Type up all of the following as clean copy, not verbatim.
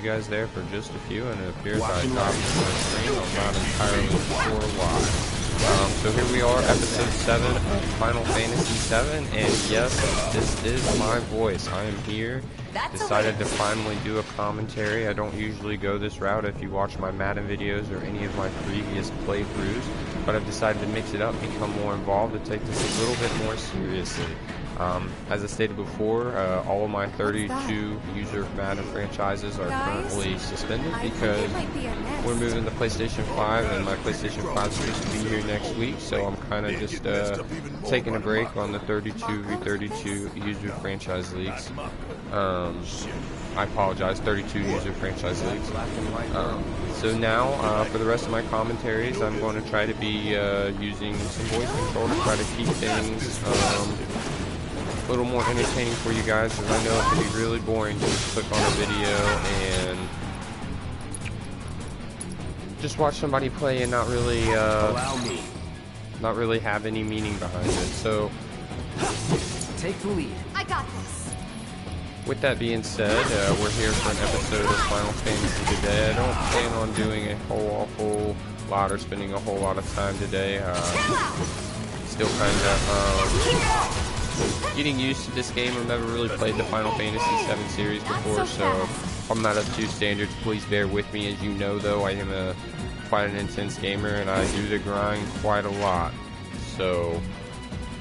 you guys there for just a few, and it appears I copied my screen. I'm not entirely sure why. So here we are, episode 7 of Final Fantasy 7, and yes, this is my voice. I am here. Decided to finally do a commentary. I don't usually go this route if you watch my Madden videos or any of my previous playthroughs, but I've decided to mix it up, become more involved, and take this a little bit more seriously. As I stated before, all of my 32 user Madden franchises are currently suspended because we're moving to PlayStation 5, and my PlayStation 5 is supposed to be here next week, so I'm kind of just taking a break on the 32v32 user franchise leagues. I apologize, 32 user franchise leagues. So now, for the rest of my commentaries, I'm going to try to be using some voice control to try to keep things a little more entertaining for you guys, because I know it can be really boring to just click on a video and just watch somebody play and not really have any meaning behind it. So take the lead. I got this. With that being said, we're here for an episode of Final Fantasy today. I don't plan on doing a whole lot or spending a whole lot of time today. Still kind of getting used to this game. I've never really played the Final Fantasy 7 series before, so if I'm not up to standards, please bear with me. As you know, though, I am quite an intense gamer, and I do the grind quite a lot. So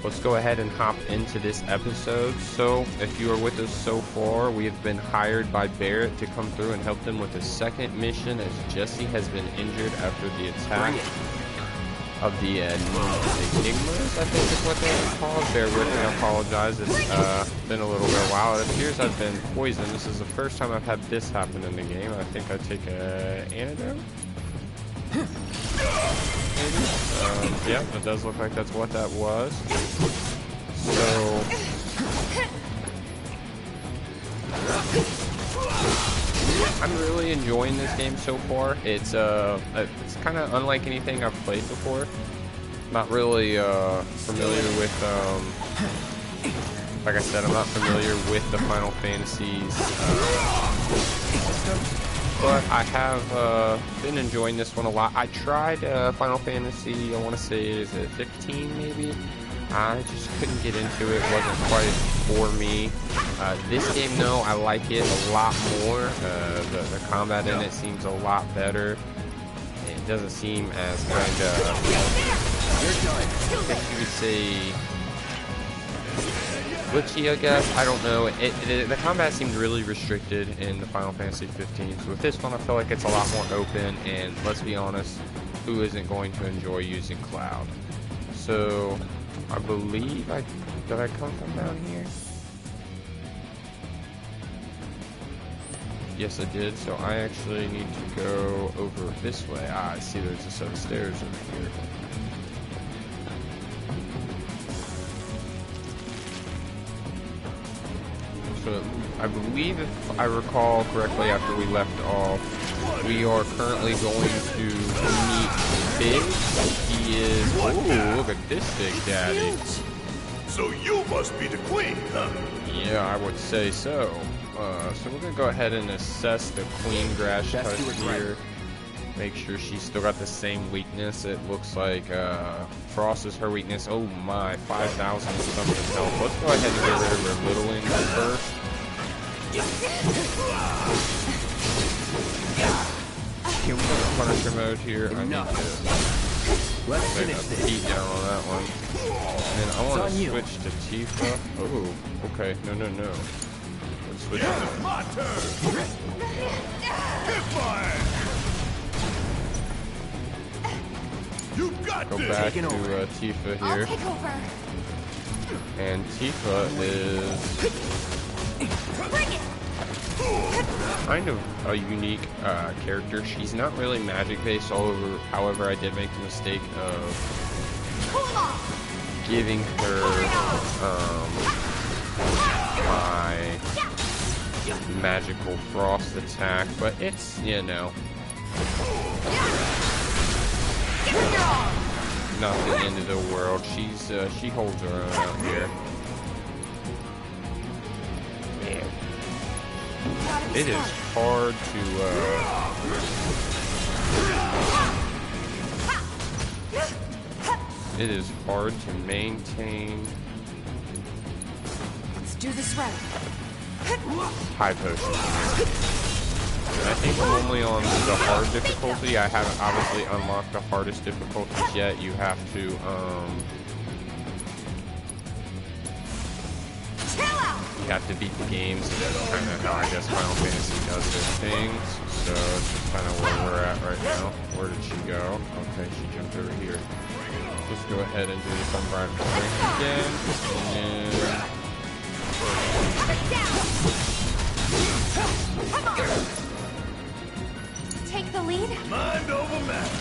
let's go ahead and hop into this episode. So if you are with us so far, we have been hired by Barret to come through and help them with the second mission, as Jesse has been injured after the attack of the Enigmas, I think is what they're called. Bear with me, I apologize. It's been a little bit while. It appears I've been poisoned. This is the first time I've had this happen in the game. I think I take an antidote. Yeah, it does look like that's what that was. So I'm really enjoying this game so far. It's kind of unlike anything I've played before. Not really familiar with, like I said, I'm not familiar with the Final Fantasies system, but I have been enjoying this one a lot. I tried Final Fantasy, I want to say, is it 15 maybe? I just couldn't get into it. Wasn't quite for me. This game, though, I like it a lot more. The combat in it seems a lot better. It doesn't seem as kind of, I guess you could say, glitchy, I guess. I don't know. The combat seemed really restricted in the Final Fantasy 15. So with this one, I feel like it's a lot more open. And let's be honest, who isn't going to enjoy using Cloud? So I believe did I come from down here? Yes, I did. So I actually need to go over this way. I see there's a set of stairs over here. So I believe, if I recall correctly, after we left off, we are currently going to meet Big. He is, ooh, look at this Big Daddy. So you must be the queen, huh? Yeah, I would say so. So we're gonna go ahead and assess the Queen Grash touch here. Make sure she's still got the same weakness. It looks like Frost is her weakness. Oh my, 5,000 something health. Let's go ahead and get rid of her littling first. Okay, we're going to Punisher mode here. I need to take a beat down on that one. And then I want to switch to Tifa. Oh, okay. No. Let's switch to my turn. You got go back to Tifa here. And Tifa is kind of a unique character. She's not really magic based all over. However, I did make the mistake of giving her my magical frost attack, but it's, you know, not the end of the world. She holds her own out here. Yeah. It is hard to, it is hard to maintain Let's do this right. high potions. I think normally on the hard difficulty, I haven't obviously unlocked the hardest difficulties yet. You have to, you have to beat the games, and that's kind of how I guess Final Fantasy does their things. So it's just kind of where we're at right now. Where did she go? Okay, she jumped over here. Let's go ahead and do this on Brian again. Come on. Take the lead. Mind over matter.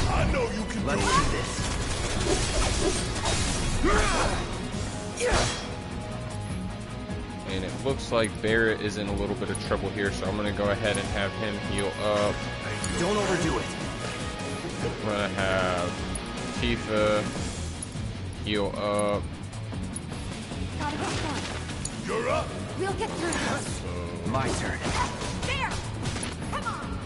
I know you can do this. And it looks like Barret is in a little bit of trouble here, so I'm going to go ahead and have him heal up. Don't overdo it. I'm going to have Tifa heal up. Gotta get going. You're up. We'll get through this. My turn. There. Come on.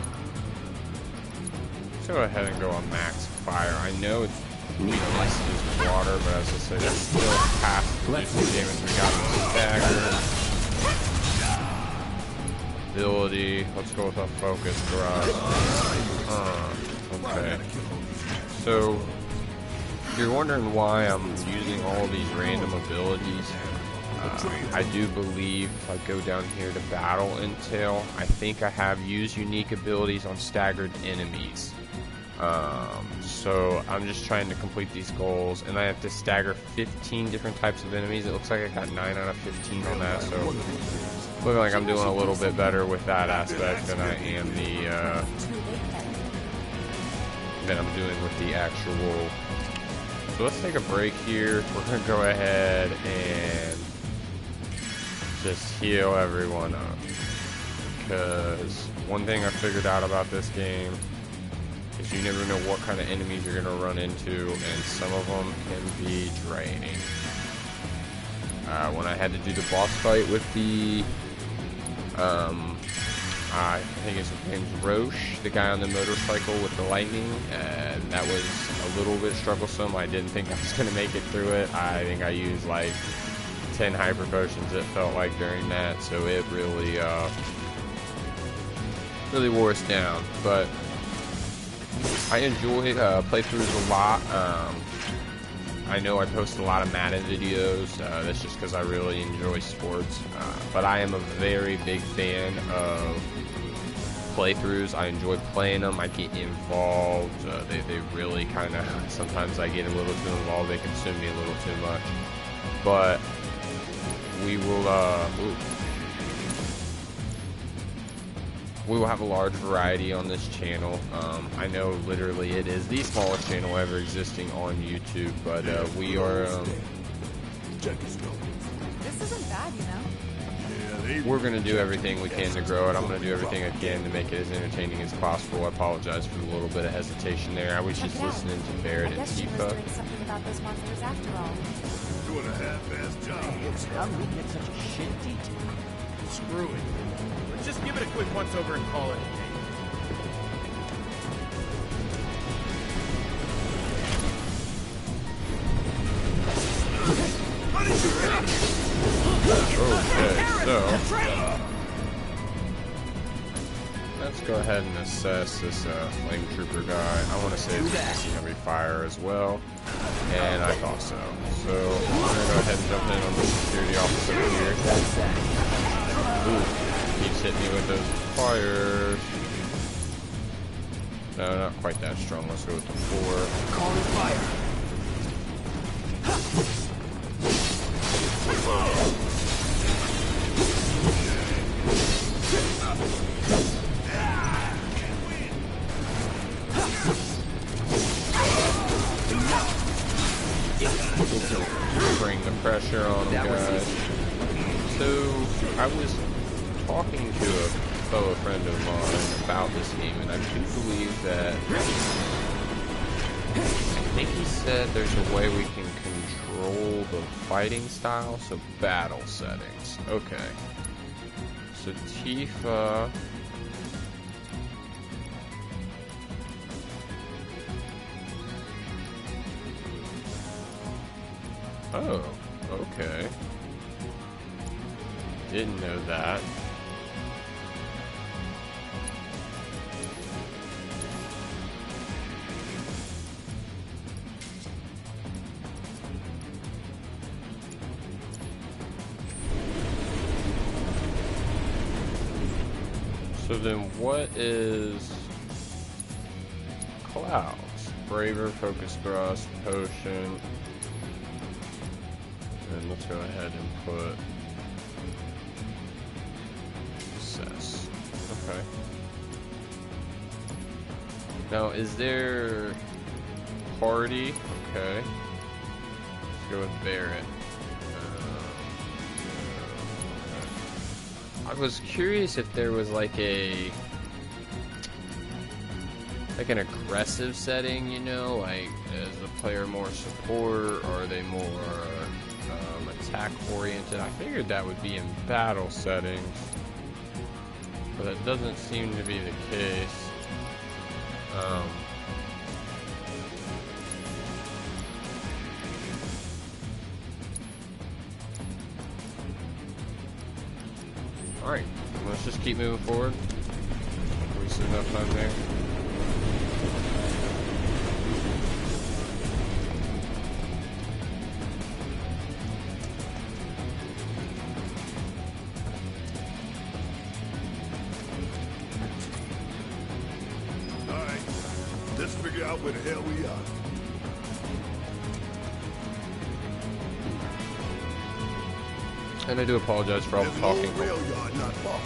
Let's go ahead and go on max fire. I know it's weakness is water, but as I say, that's still past the damage we got with the dagger. Ability. Let's go with a focus thrust. Okay. So you're wondering why I'm using all these random abilities. I do believe if I go down here to battle intel, I think I have used unique abilities on staggered enemies. So I'm just trying to complete these goals, and I have to stagger 15 different types of enemies. It looks like I got 9 out of 15 on that, so looking like I'm doing a little bit better with that aspect than I am than I'm doing with the actual. So let's take a break here. We're gonna go ahead and just heal everyone up, because one thing I figured out about this game is you never know what kind of enemies you're going to run into, and some of them can be draining. When I had to do the boss fight with the, I think his name's Roche, the guy on the motorcycle with the lightning, that was a little bit troublesome. I didn't think I was going to make it through it. I think I used like 10 hyper potions, it felt like, during that, so it really, really wore us down. But I enjoy playthroughs a lot. I know I post a lot of Madden videos. That's just because I really enjoy sports. But I am a very big fan of playthroughs. I enjoy playing them. I get involved. They really kind of, sometimes I get a little too involved. They consume me a little too much. But we will have a large variety on this channel. I know literally it is the smallest channel ever existing on YouTube, but we are This isn't bad, you know. we're going to do everything we can to grow it. I'm going to do everything I can to make it as entertaining as possible. I apologize for the little bit of hesitation there. I was just listening to Barret and I guess she was Tifa. doing something about those monsters after all. Doing a half-assed job. How do we get such a shit detail? Screw it. Let's just give it a quick once-over and call it a day. Okay, so let's go ahead and assess this flame trooper guy. I want to say it's missing every fire as well, and I thought so. So I'm gonna go ahead and jump in on the security officer here. Ooh, keeps hitting me with those fires. No, not quite that strong. Let's go with the 4. Calling fire. Bring the pressure on them, guys. So I was talking to a fellow friend of mine about this game, and I do believe that I think he said there's a way we can control the fighting style, so battle settings. Okay. So Tifa. Oh, okay. Didn't know that. So then what is Clouds? Braver, Focus Thrust, Potion. And let's go ahead and put Assess. Okay. Now, is there Party? Okay. Let's go with Barret. I was curious if there was like an aggressive setting, you know, like is the player more support, or are they more attack oriented? I figured that would be in battle settings, but that doesn't seem to be the case. Alright, let's just keep moving forward. Wasting enough time there. Alright, let's figure out where the hell we are. And I do apologize for all the talking. There's an old rail yard not far.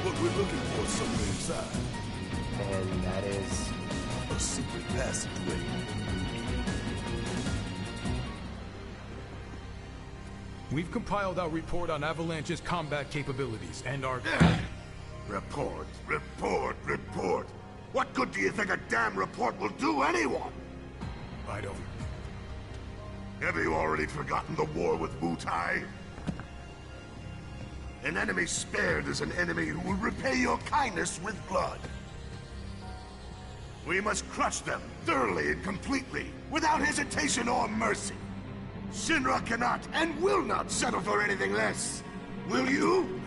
What we're looking for is somewhere inside. And that is... A secret passageway. We've compiled our report on Avalanche's combat capabilities and our... Report, report, report. What good do you think a damn report will do anyone? I don't... Have you already forgotten the war with Wu Tai? An enemy spared is an enemy who will repay your kindness with blood. We must crush them thoroughly and completely, without hesitation or mercy. Shinra cannot and will not settle for anything less. Will you?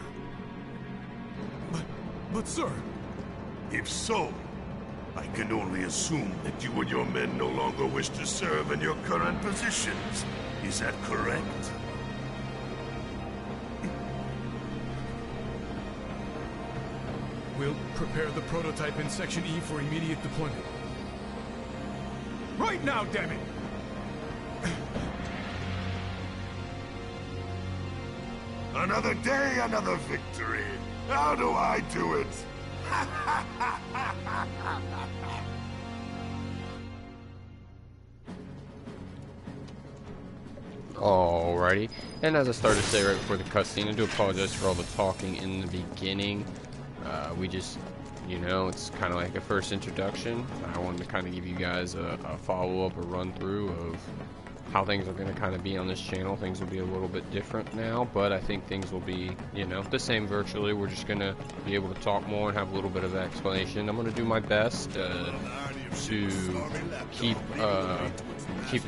But sir... If so, I can only assume that you and your men no longer wish to serve in your current positions. Is that correct? We'll prepare the prototype in Section E for immediate deployment. Right now, damn it! Another day, another victory. How do I do it? Alrighty, and as I started to say right before the cutscene, I do apologize for all the talking in the beginning. We just, you know, it's kind of like a first introduction. I wanted to kind of give you guys a follow-up, a run-through of how things are going to kind of be on this channel. Things will be a little bit different now, but I think things will be, you know, the same virtually. We're just going to be able to talk more and have a little bit of explanation. I'm going to do my best to keep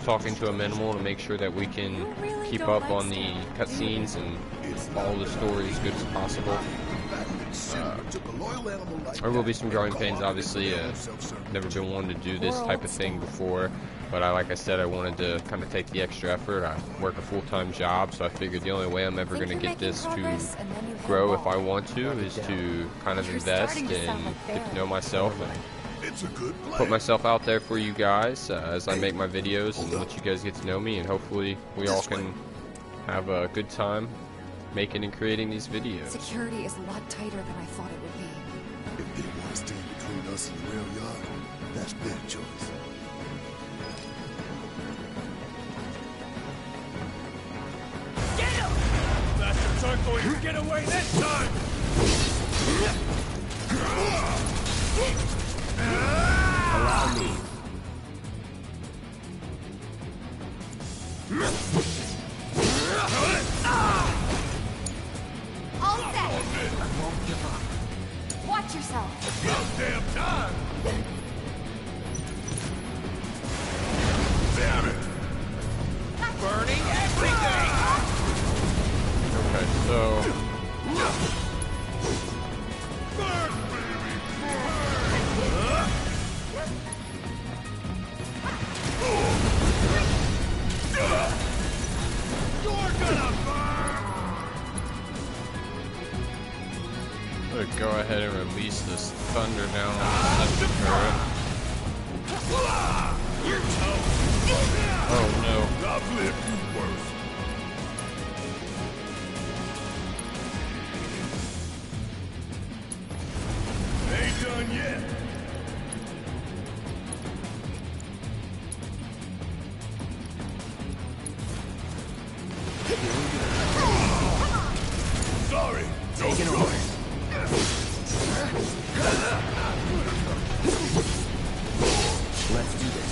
talking to a minimal to make sure that we can keep up on the cutscenes and follow the story as good as possible. There will be some growing pains, obviously. Never been one to do this type of thing before, but like I said, I wanted to kind of take the extra effort. I work a full-time job, so I figured the only way I'm ever going to get this to grow, if I want to, is to kind of invest and get to know myself and put myself out there for you guys as I make my videos and let you guys get to know me, and hopefully we all can have a good time making and creating these videos. Security is a lot tighter than I thought it would be. If they want to stand between us and the rail yard, that's their choice. Get him! Bastards aren't going to get away this time! Allow me. All set! Watch yourself. About damn time! Damn it! Burning everything! Okay, so... Burn, baby! You're gonna burn! Go ahead and release this thunder down on the center turret. You're toast! Oh no. I've lived worse. Ain't done yet. Sorry. Taking over. Let's do this.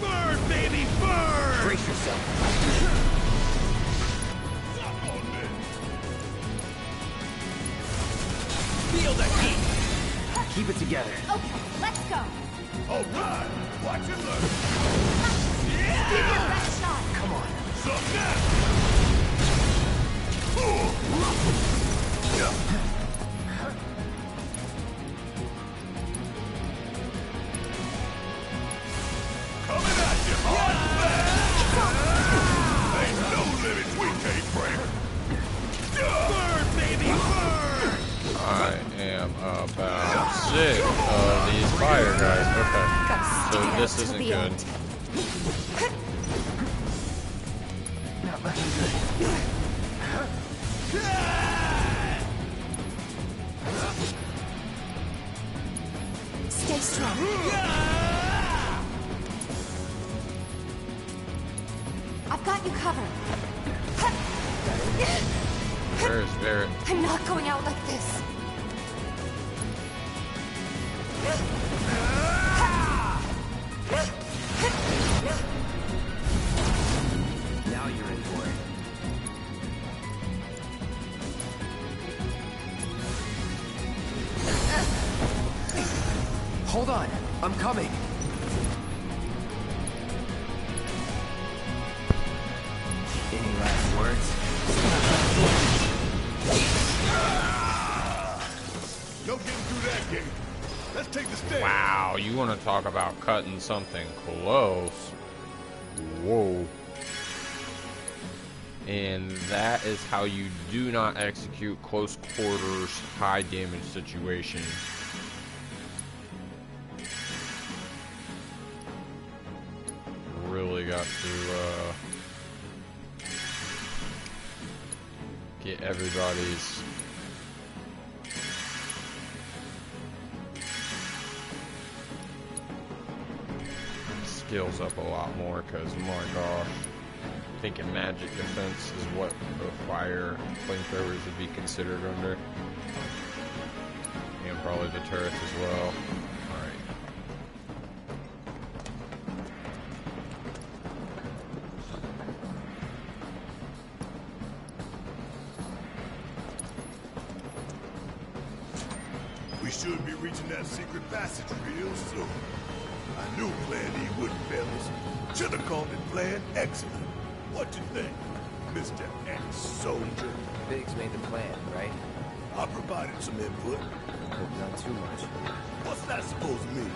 Burn, baby, burn! Brace yourself. Suck on this. Feel the heat. Keep it together. Okay, let's go. All right. Watch it learn. Give your best shot. Come on. Suck that. Coming at you hard and fast. Ain't no limits we can't break. Burn, baby, burn! I am about sick of these fire guys. Okay. So this isn't good. Not looking good. Stay strong. I've got you covered. Where's Barrett? I'm not going out like this. Now you're in for it. Hold on. I'm coming. Any last words? No getting through that gate. Let's take the stairs. Wow, you want to talk about cutting something close. Whoa. And that is how you do not execute close quarters, high damage situations. Really got to get everybody's skills up a lot more, because my gosh, thinking magic defense is what the fire flamethrowers would be considered under, and probably the turrets as well. Alright. We should be reaching that secret passage real soon. I knew Plan E wouldn't fail us. Should have called it Plan Excellent. What you think, Mr. Ex-Soldier? Biggs made the plan, right? I provided some input. Hope not too much. What's that supposed to mean?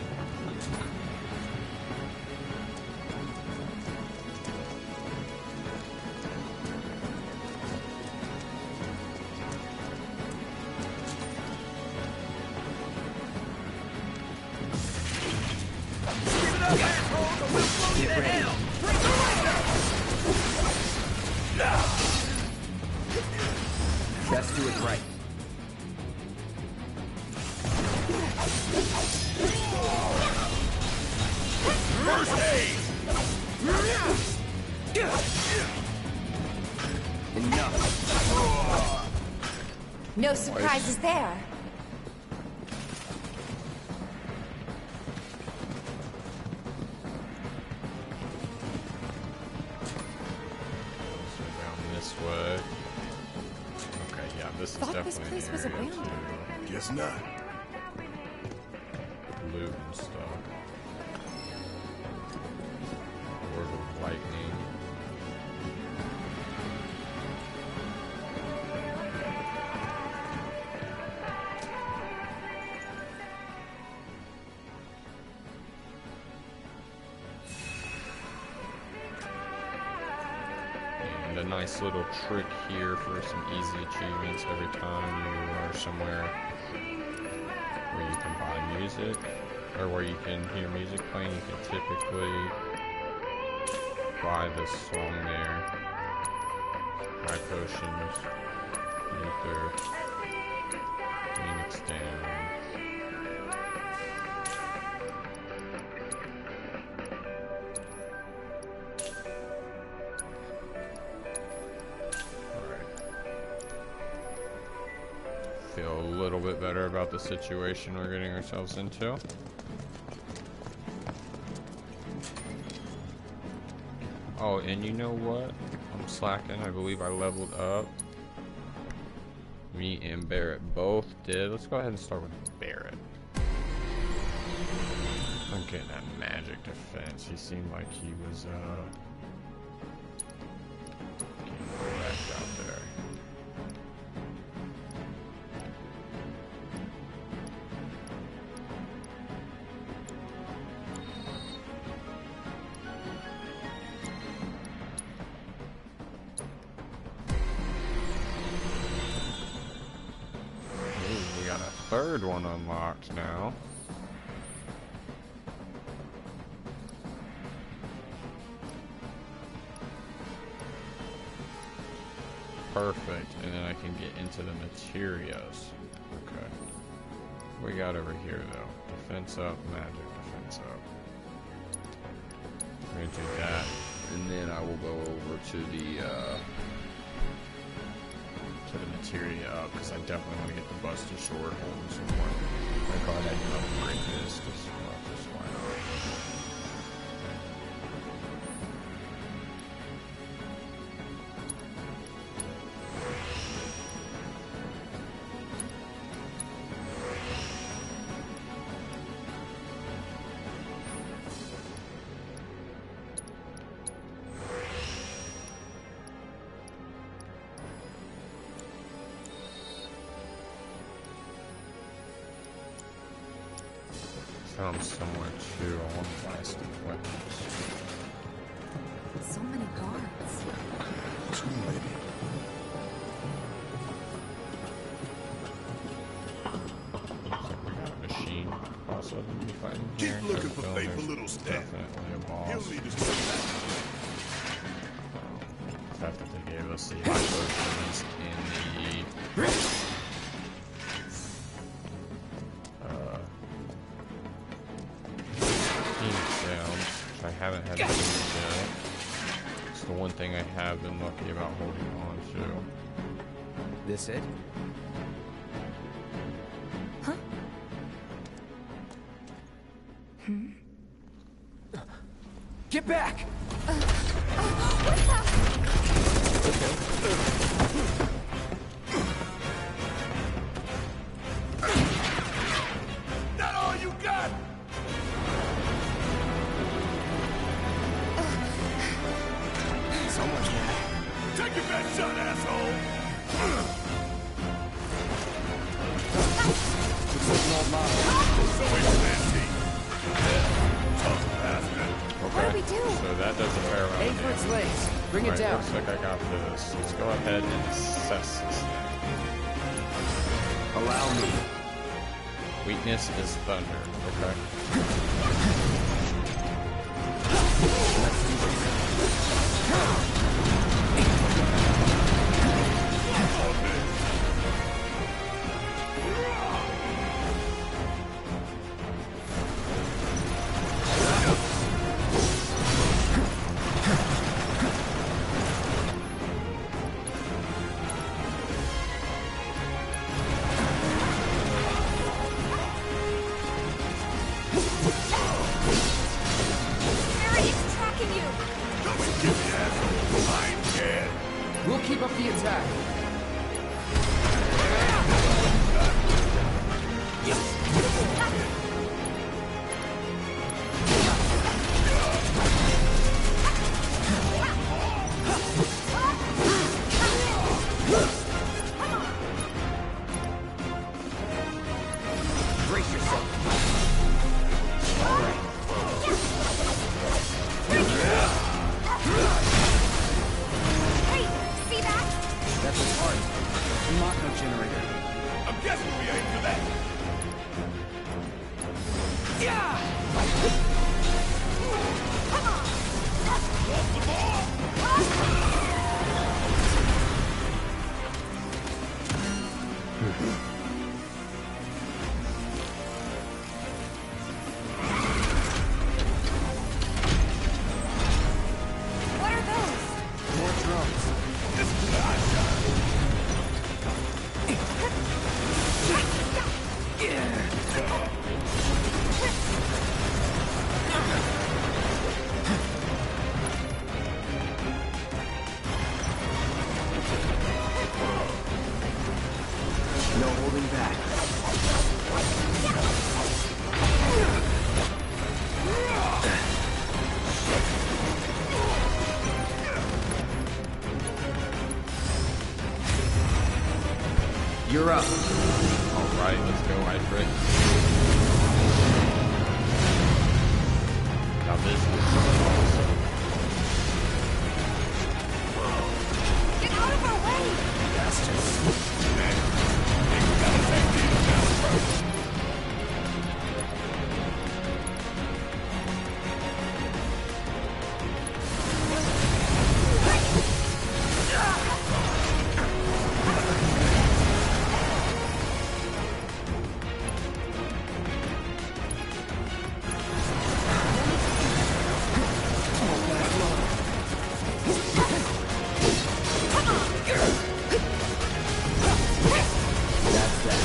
Get ready. Best do it right. First aid! Enough. No surprises there. this way. Okay, yeah, this is Thought this definitely place an was area abandoned. Guess not. to loot and stuff. Word of lightning. And a nice little trick here for some easy achievements every time you are somewhere where you can buy music, or where you can hear music playing. You can typically buy this song there. High potions, ether, Phoenix down. Feel a little bit better about the situation we're getting ourselves into. Oh, and you know what? I'm slacking. I believe I leveled up. Me and Barret both did. Let's go ahead and start with Barret. I'm getting that magic defense. He seemed like he was getting wrecked out there. Third one unlocked now. Perfect, and then I can get into the materials. Okay. What we got over here though? Defense up, magic, defense up. We're gonna do that, and then I will go over to the materia up, because I definitely want to get the Buster Sword holding some more. I thought I can upgrade this, just why not? Found somewhere too. I want to buy some weapons. So many guards. Too many. We got a machine possibly fighting Keep here. looking for There's faithful little Stan. definitely a boss. He'll lead us to the The fact that they gave us the high potions in the Phoenix down, which I haven't had to do yet. It's the one thing I have been lucky about holding on to. This it? Huh? Get back! That all you got? So much more. Take your best shot, asshole! Looks like an old model. So expensive. Tough bastard. What do we do? So that does a fair amount Aim of for its damage. legs. Bring it Alright, down. looks like I got this. Let's go ahead and assess this thing. Allow me. Weakness is thunder, okay? Let's do this. Harry, it's tracking you! Come and get me, asshole! We'll keep up the attack. Brace yourself. Hey, see that? That's his heart. The Machno generator. I'm guessing we aim for that. What are those? More drums. No holding back. You're up. Alright, let's go, Ifrit. Now this is awesome. Get out of our way! Bastards. That's that.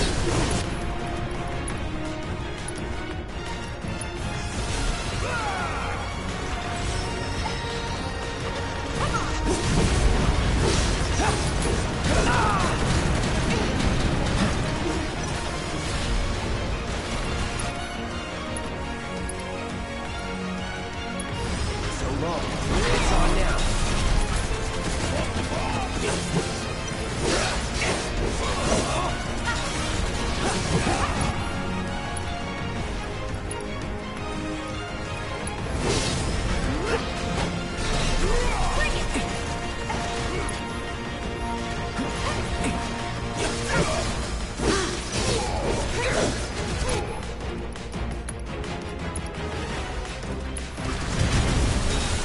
So long. It's on now.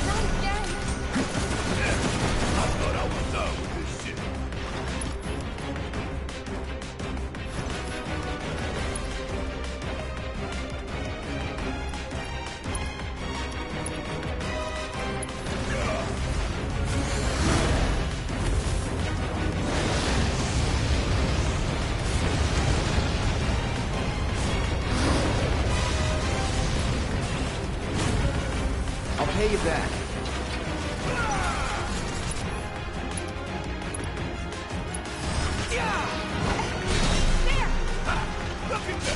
Not again! I thought I was done with this shit. I'll pay you back.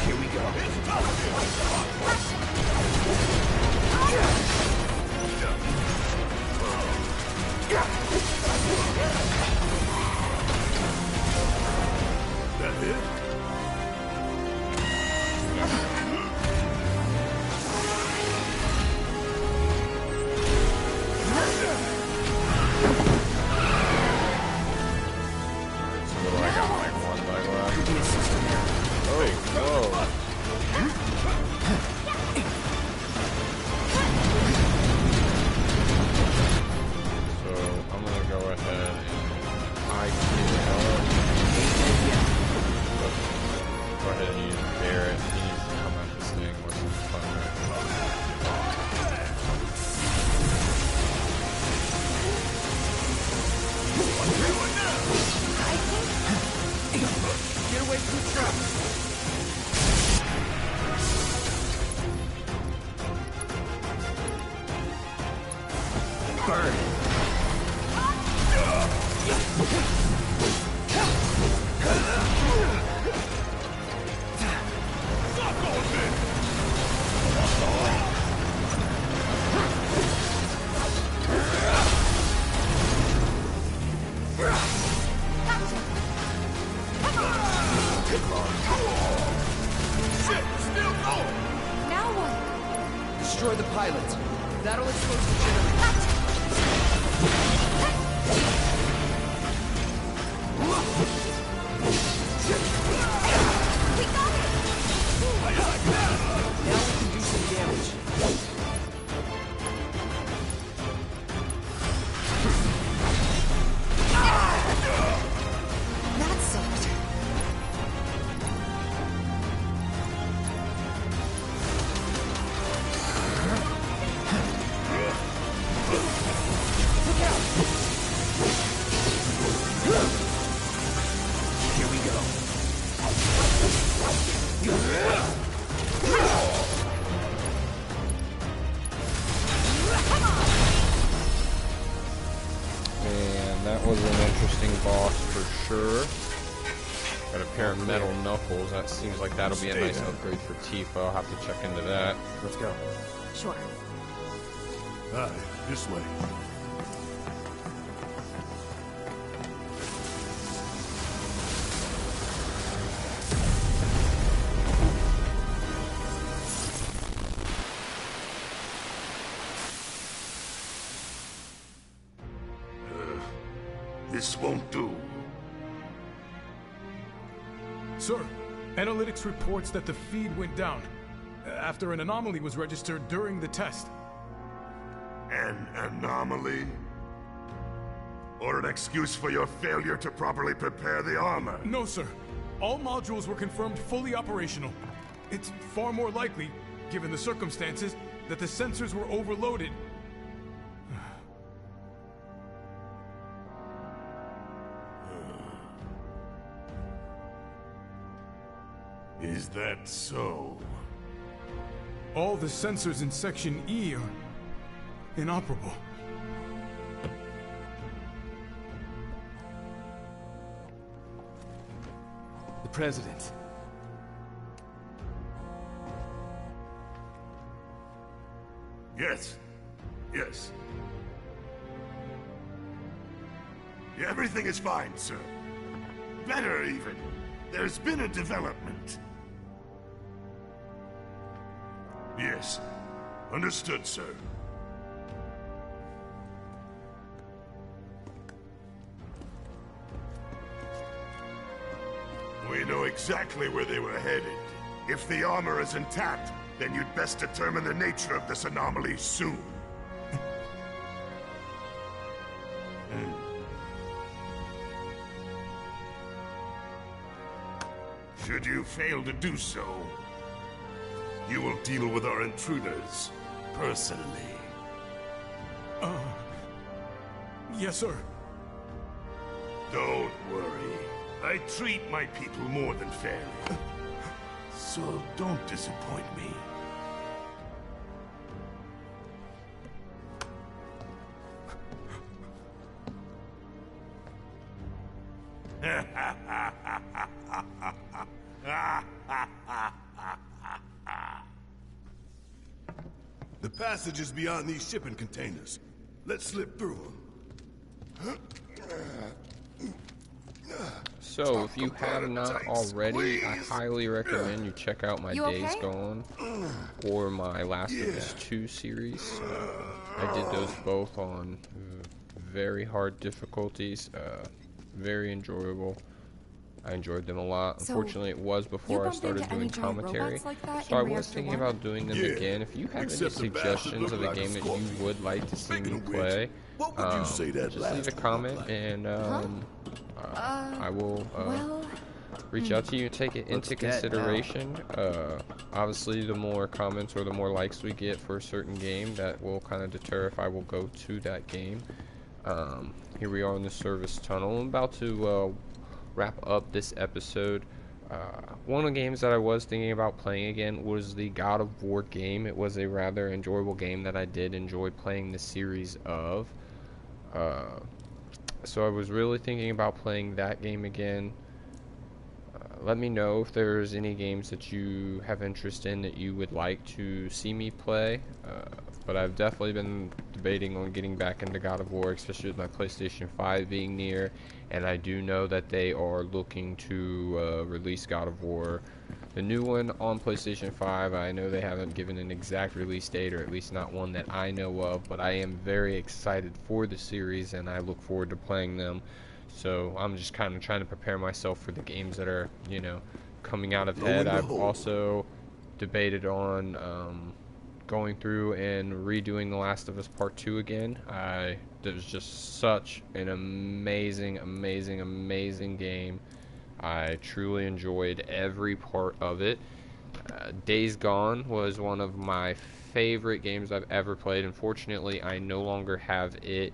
Here we go. That it? Destroy the pilot. That'll expose the generator. We got it! Now we can do some damage. That sucked. Here we go. And that was an interesting boss for sure. Got a pair of metal knuckles. That seems like that'll be a nice upgrade for Tifa. I'll have to check into that. Let's go. Sure. Aye, this way. This won't do. Sir, analytics reports that the feed went down after an anomaly was registered during the test. An anomaly? Or an excuse for your failure to properly prepare the armor? No, sir. All modules were confirmed fully operational. It's far more likely, given the circumstances, that the sensors were overloaded. Is that so? All the sensors in Section E are inoperable. The President. Yes. Yes. Yeah, everything is fine, sir. Better, even. There's been a development. Yes. Understood, sir. We know exactly where they were headed. If the armor is intact, then you'd best determine the nature of this anomaly soon. Should you fail to do so, you will deal with our intruders personally. Yes, sir. Don't worry. I treat my people more than fairly. So don't disappoint me. The passage is beyond these shipping containers. Let's slip through them. So, if you have not already, I highly recommend you check out my Days Gone or my Last of Us 2 series. I did those both on very hard difficulties, very enjoyable. I enjoyed them a lot. Unfortunately, it was before I started doing commentary, so I was thinking about doing them again. If you have any suggestions of a game that you would like to see me play, just leave a comment, and I will reach out to you and take it into consideration. Obviously, the more comments or the more likes we get for a certain game, that will kind of deter if I will go to that game. Here we are in the service tunnel. I'm about to wrap up this episode. One of the games that I was thinking about playing again was the God of War game. It was a rather enjoyable game that I did enjoy playing the series of. So I was really thinking about playing that game again. Let me know if there's any games that you have interest in that you would like to see me play. But I've definitely been debating on getting back into God of War, especially with my PlayStation 5 being near. And I do know that they are looking to release God of War, the new one, on PlayStation 5. I know they haven't given an exact release date, or at least not one that I know of. But I am very excited for the series, and I look forward to playing them. So I'm just kind of trying to prepare myself for the games that are, you know, coming out ahead. I've also debated on going through and redoing The Last of Us Part 2 again. It was just such an amazing, amazing, amazing game. I truly enjoyed every part of it. Days Gone was one of my favorite games I've ever played. Unfortunately, I no longer have it.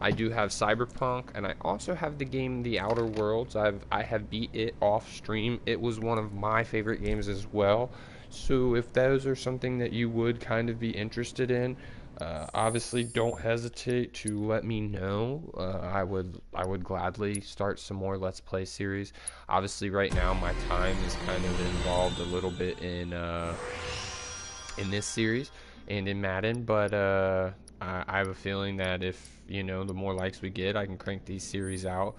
I do have Cyberpunk, and I also have the game The Outer Worlds. I have beat it off stream. It was one of my favorite games as well. So if those are something that you would kind of be interested in, obviously don't hesitate to let me know. I would gladly start some more Let's Play series. Obviously right now my time is kind of involved a little bit in this series and in Madden, but I have a feeling that if, you know, the more likes we get, I can crank these series out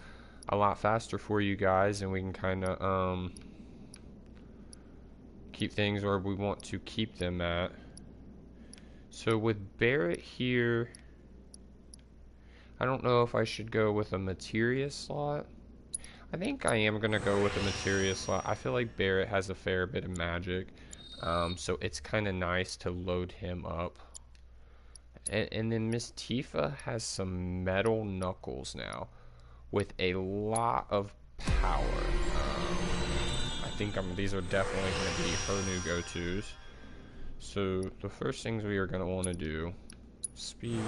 a lot faster for you guys, and we can kind of keep things where we want to keep them at. So with Barrett here, I don't know if I should go with a materia slot. I think I am going to go with a materia slot. I feel like Barrett has a fair bit of magic, so it's kind of nice to load him up. And then Miss Tifa has some metal knuckles now with a lot of power. I think these are definitely going to be her new go-tos. So the first things we are going to want to do: speed,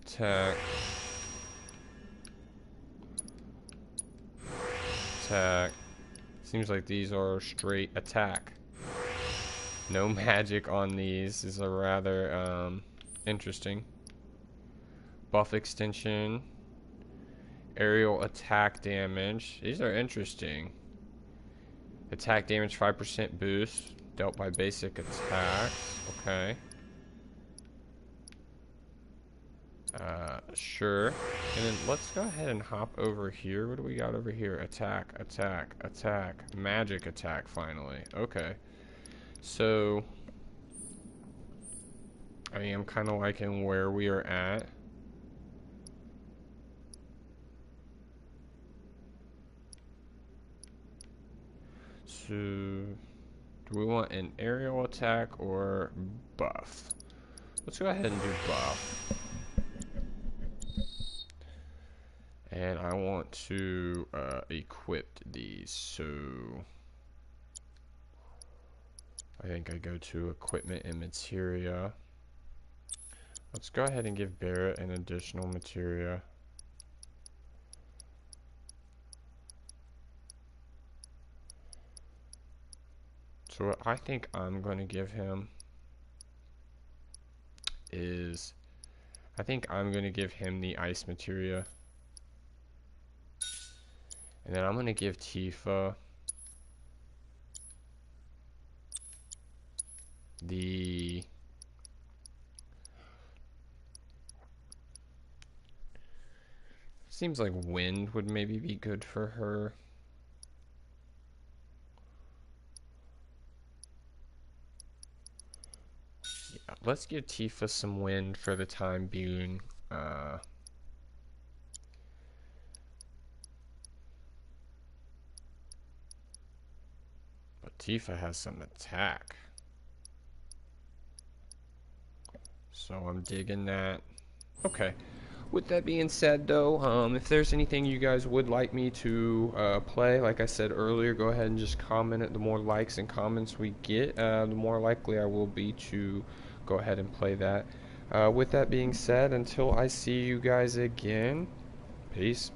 attack, attack. Seems like these are straight attack. No magic on these is a rather interesting. Buff extension, aerial attack damage. These are interesting. Attack damage 5% boost dealt by basic attacks. Okay. Sure. And then let's go ahead and hop over here. What do we got over here? Attack, attack, attack. Magic attack finally. Okay. So I am kind of liking where we are at. So do we want an aerial attack or buff? Let's go ahead and do buff. And I want to equip these, so I think I go to equipment and materia. Let's go ahead and give Barrett an additional materia. So what I think I'm going to give him is, I think I'm going to give him the ice materia. And then I'm going to give Tifa the seems like wind would maybe be good for her. Yeah, let's give Tifa some wind for the time being. But Tifa has some attack. So I'm digging that. Okay. With that being said, though, if there's anything you guys would like me to play, like I said earlier, go ahead and just comment it. The more likes and comments we get, the more likely I will be to go ahead and play that. With that being said, until I see you guys again, peace.